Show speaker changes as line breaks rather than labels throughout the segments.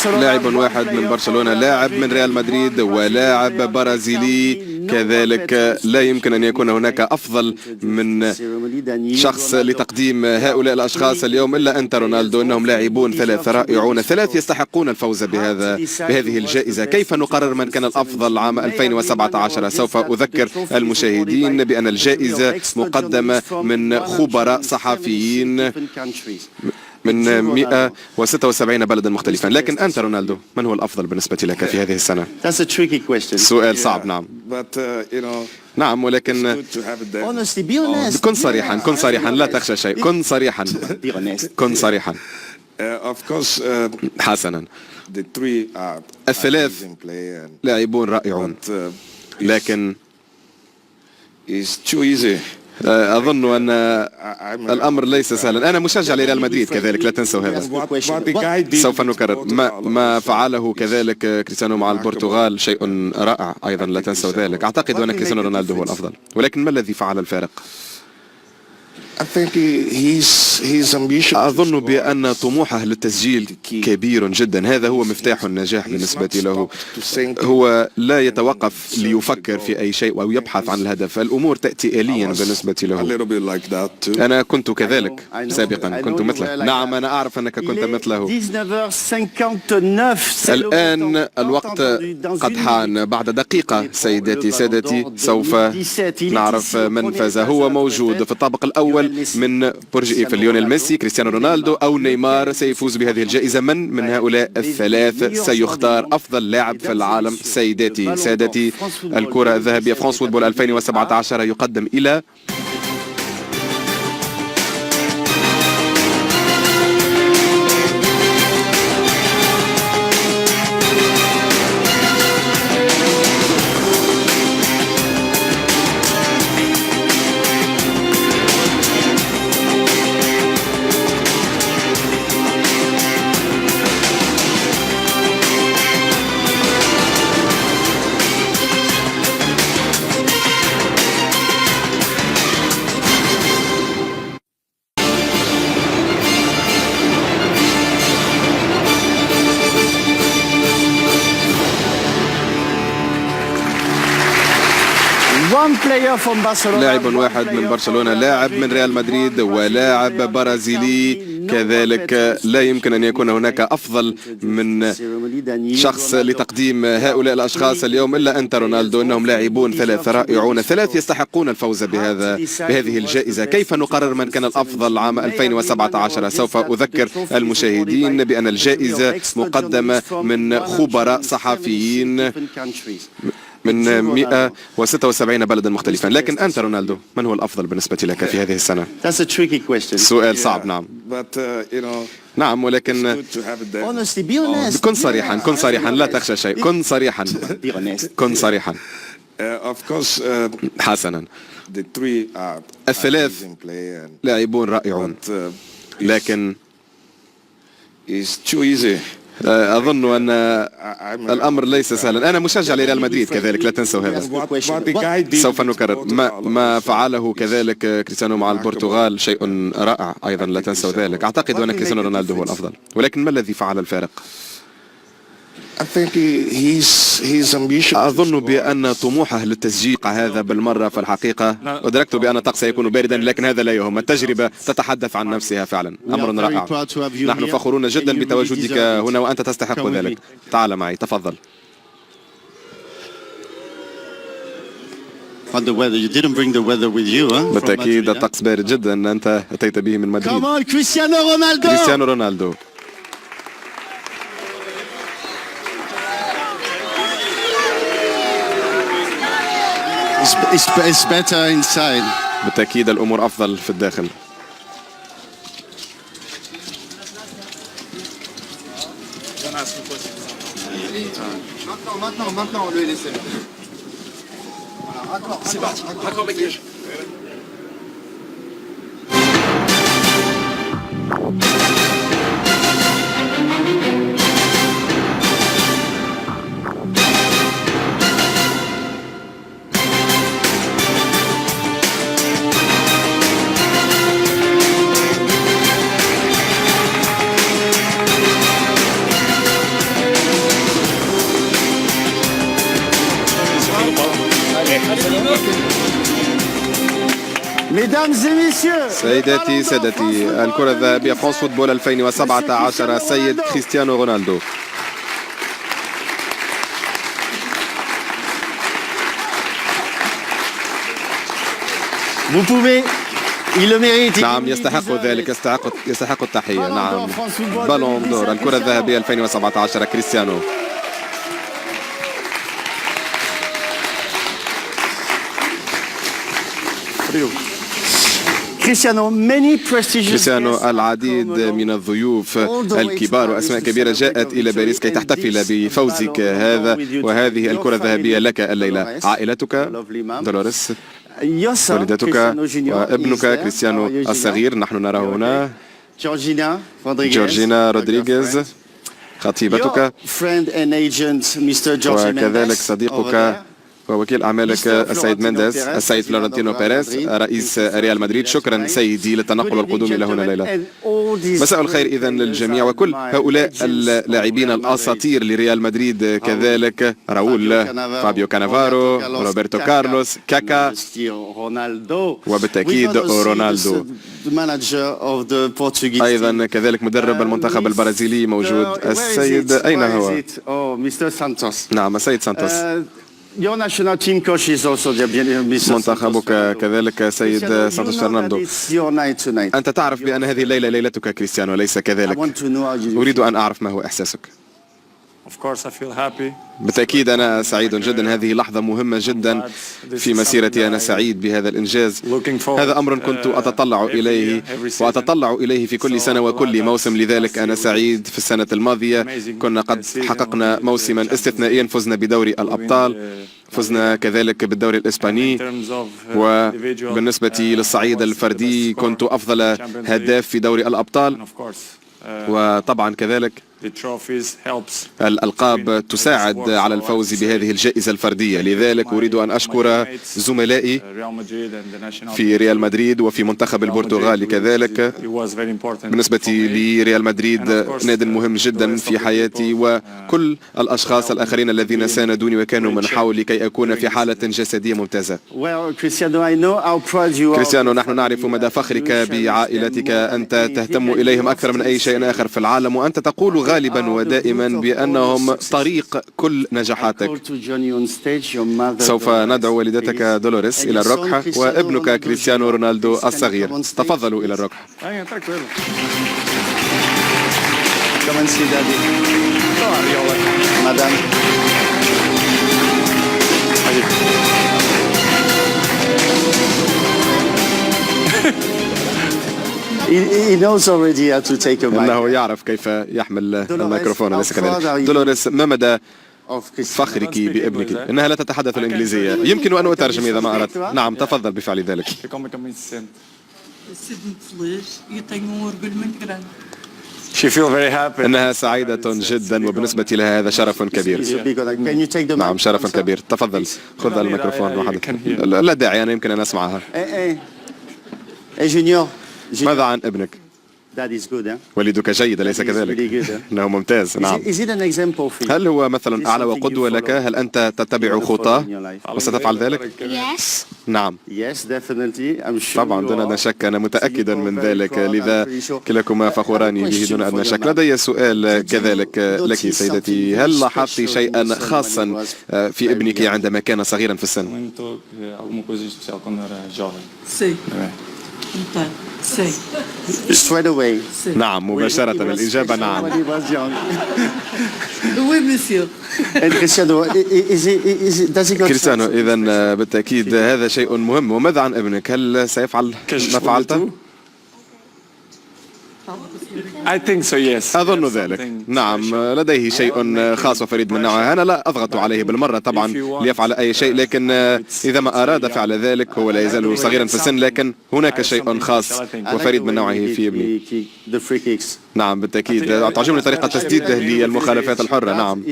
لاعب واحد من برشلونة، لاعب من ريال مدريد ولاعب برازيلي كذلك. لا يمكن أن يكون هناك أفضل من شخص لتقديم هؤلاء الأشخاص اليوم إلا أنت رونالدو. إنهم لاعبون ثلاثة رائعون، ثلاث يستحقون الفوز بهذه الجائزة. كيف نقرر من كان الأفضل عام 2017؟ سوف أذكر المشاهدين بأن الجائزة مقدمة من خبراء صحفيين من 176 بلدا مختلفا. لكن أنت رونالدو، من هو الأفضل بالنسبة لك في هذه السنة؟ سؤال صعب. نعم نعم، ولكن كن صريحا، كن صريحا، لا تخشى شيء، كن صريحا، كن صريحا. حسنا، الثلاث لاعبون رائعون، لكن أظن أن الأمر ليس سهلا. أنا مشجع لريال مدريد كذلك، لا تنسوا هذا. سوف نكرر ما فعله كذلك كريستيانو مع البرتغال، شيء رائع أيضا، لا تنسوا ذلك. أعتقد أن كريستيانو رونالدو هو الأفضل، ولكن ما الذي فعل الفارق؟ أظن بأن طموحه للتسجيل كبير جدا، هذا هو مفتاح النجاح بالنسبة له. هو لا يتوقف ليفكر في أي شيء أو يبحث عن الهدف، الأمور تأتي آليا بالنسبة له. أنا كنت كذلك سابقا، كنت مثله. نعم أنا أعرف أنك كنت مثله. الآن الوقت قد حان، بعد دقيقة سيداتي سادتي سوف نعرف من فاز. هو موجود في الطابق الأول من برج إيفل، ليونيل ميسي، كريستيانو رونالدو أو نيمار سيفوز بهذه الجائزة. من هؤلاء الثلاث سيختار أفضل لاعب في العالم؟ سيداتي سادتي، الكرة الذهبية فرانس فوتبول 2017 يقدم إلى لاعب واحد من برشلونة، لاعب من ريال مدريد ولاعب برازيلي كذلك. لا يمكن أن يكون هناك أفضل من شخص لتقديم هؤلاء الأشخاص اليوم إلا أنت رونالدو. إنهم لاعبون ثلاثة رائعون، ثلاث يستحقون الفوز بهذه الجائزة. كيف نقرر من كان الأفضل عام 2017؟ سوف أذكر المشاهدين بأن الجائزة مقدمة من خبراء صحفيين من 176 بلدا مختلفا. لكن أنت رونالدو، من هو الأفضل بالنسبة لك في هذه السنة؟ سؤال صعب. نعم نعم، ولكن كن صريحا، كن صريحا، لا تخشى شيء، كن صريحا، كن صريحا. حسنا، الثلاث لاعبون رائعون، لكن أظن أن الأمر ليس سهلا. أنا مشجع لريال مدريد كذلك، لا تنسوا هذا. سوف نكرر ما فعله كذلك كريستيانو مع البرتغال، شيء رائع أيضا، لا تنسوا ذلك. أعتقد أن كريستيانو رونالدو هو الأفضل، ولكن ما الذي فعل الفارق؟ أظن بأن طموحه للتسجيل هذا بالمرة. في الحقيقة أدركت بأن الطقس سيكون باردا، لكن هذا لا يهم، التجربة تتحدث عن نفسها فعلا. أمر رائع، نحن فخورون جدا بتواجدك هنا وأنت تستحق ذلك. تعال معي، تفضل. بالتأكيد الطقس بارد جدا، أنت أتيت به من مدريد. كريستيانو رونالدو.
It's better inside.
بالتأكيد الأمور أفضل في الداخل.
Mesdames et messieurs,
سيداتي سادتي، الكرة الذهبية فرانس فوتبول 2017 السيد كريستيانو رونالدو.
vous pouvez, il le mérite.
نعم يستحق ذلك، يستحق التحية. نعم بالون دور الكرة الذهبية 2017 كريستيانو. كريستيانو العديد من الضيوف الكبار وأسماء كبيرة جاءت إلى باريس كي تحتفل بفوزك هذا، وهذه الكرة الذهبية لك الليلة. عائلتك دولوريس، والدتك وابنك كريستيانو الصغير نحن نراه هنا، جورجينا رودريغيز خطيبتك، وكذلك صديقك ووكيل أعمالك السيد مينديز، السيد فلورنتينو بيريز رئيس ريال مدريد. شكرا سيدي للتنقل والقدوم إلى هنا الليلة. مساء الخير إذن للجميع وكل هؤلاء اللاعبين الأساطير لريال مدريد، كذلك راؤول، فابيو كانافارو، روبرتو كارلوس، كاكا، وبالتأكيد رونالدو أيضا، كذلك مدرب المنتخب البرازيلي موجود. السيد أين هو؟ نعم السيد سانتوس. منتخبك كذلك سيد سانتوس فرناندو. أنت تعرف بأن هذه الليلة ليلتك كريستيانو، ليس كذلك؟ أريد أن أعرف ما هو إحساسك. بالتأكيد أنا سعيد جدا، هذه لحظة مهمة جدا في مسيرتي. أنا سعيد بهذا الإنجاز، هذا أمر كنت أتطلع إليه وأتطلع إليه في كل سنة وكل موسم. لذلك أنا سعيد. في السنة الماضية كنا قد حققنا موسما استثنائيا، فزنا بدوري الأبطال، فزنا كذلك بالدوري الإسباني، وبالنسبة للصعيد الفردي كنت أفضل هداف في دوري الأبطال. وطبعا كذلك الألقاب تساعد على الفوز بهذه الجائزة الفردية. لذلك أريد أن أشكر زملائي في ريال مدريد وفي منتخب البرتغال كذلك. بالنسبة لريال مدريد ناد مهم جدا في حياتي، وكل الأشخاص الآخرين الذين ساندوني وكانوا من حولي كي أكون في حالة جسدية ممتازة. كريستيانو، نحن نعرف مدى فخرك بعائلتك، أنت تهتم إليهم أكثر من أي شيء آخر في العالم، وأنت تقول غالبا ودائما بأنهم طريق كل نجاحاتك. سوف ندعو والدتك دولوريس إلى الركح وابنك كريستيانو رونالدو الصغير. تفضلوا إلى الركح. إنه يعرف كيف يحمل الميكروفون، أليس كذلك؟ دولوريس، ما مدى فخرك بابنك؟ إنها لا تتحدث الإنجليزية، يمكن أن أترجم إذا ما أردت. نعم تفضل بفعل ذلك. إنها سعيدة جدا، وبالنسبة لها هذا شرف كبير. نعم شرف كبير. تفضل خذ الميكروفون وحدث. لا داعي، أنا يمكن أن أسمعها. ماذا عن ابنك؟ والدك جيد أليس كذلك؟ إنه ممتاز. نعم. هل هو مثلا أعلى وقدوة لك؟ هل أنت تتبع خطاه وستفعل ذلك؟ نعم طبعا دون أدنى شك، أنا متأكدا من ذلك، لذا كلاكما فخوران به دون أدنى شك. لدي سؤال كذلك لك سيدتي، هل لاحظت شيئا خاصا في ابنك عندما كان صغيرا في السن؟ نعم مباشرة الإجابة نعم. كريستيانو، إذن بالتأكيد هذا شيء مهم. وماذا عن ابنك؟ هل سيفعل ما فعلته؟ أظن ذلك. نعم لديه شيء خاص وفريد من نوعه. أنا لا أضغط عليه بالمرة طبعا ليفعل أي شيء، لكن إذا ما أراد فعل ذلك، هو لا يزال صغيرا في السن، لكن هناك شيء خاص وفريد من نوعه في ابني. نعم بالتأكيد تعجبني طريقة تسديده للمخالفات الحرة. نعم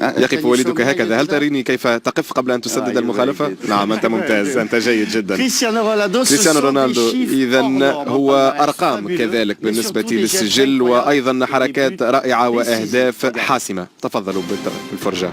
يقف والدك هكذا. هل تريني كيف تقف قبل أن تسدد المخالفة؟ نعم أنت ممتاز، أنت جيد جدا. كريستيانو رونالدو إذن هو أرقام كذلك بالنسبة للسجل، وأيضا حركات رائعة وأهداف حاسمة. تفضلوا بالفرجة.